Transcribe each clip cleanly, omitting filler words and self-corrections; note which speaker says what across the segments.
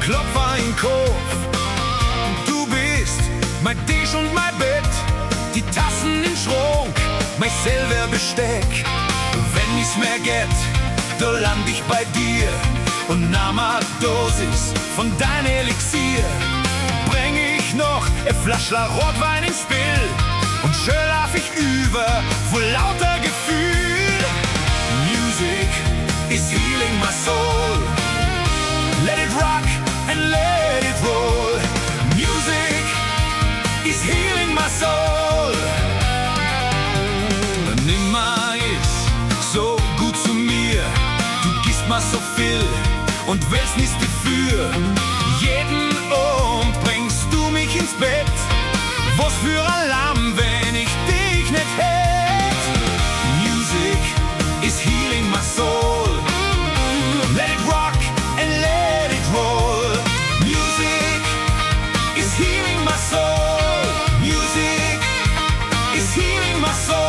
Speaker 1: Klopfer in Kopf. Du bist mein Tisch und mein Bett, die Tassen im Schrank, mein selber Besteck. Wenn nichts mehr geht, da land ich bei dir und nahm a Dosis von dein Elixier. Bring ich noch ein Flaschler Rotwein ins Bild und schön lauf ich über vor lauter Gefühl. Music is healing my soul. Let it rock and let it roll. Music is healing my soul. Nimmer ist so gut zu mir. Du gibst mir so viel und willst nichts dafür. Jeden Abend bringst du mich ins Bett. Was für Alarm, wenn ich dich nicht hätt. Music is healing my soul. Let it rock and let it roll. Music is healing my soul. Music is healing my soul.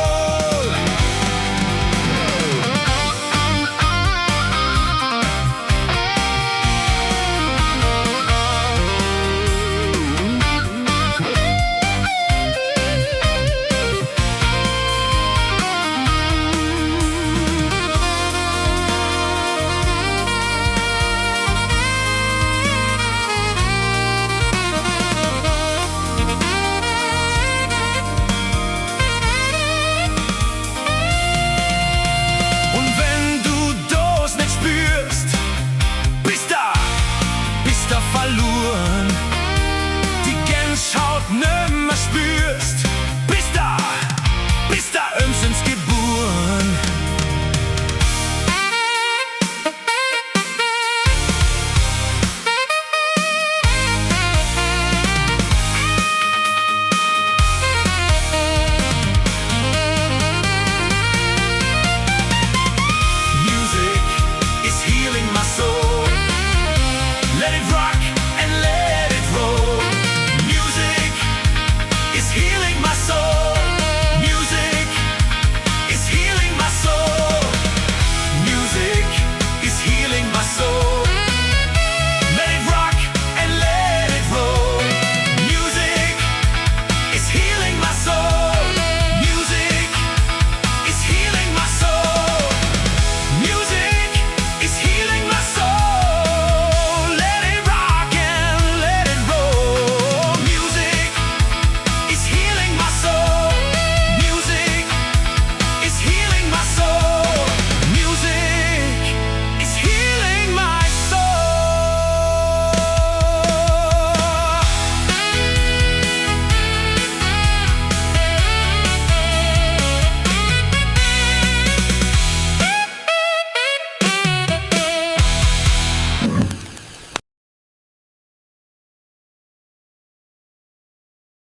Speaker 1: Verloren, die Gänsehaut nimmer spürst.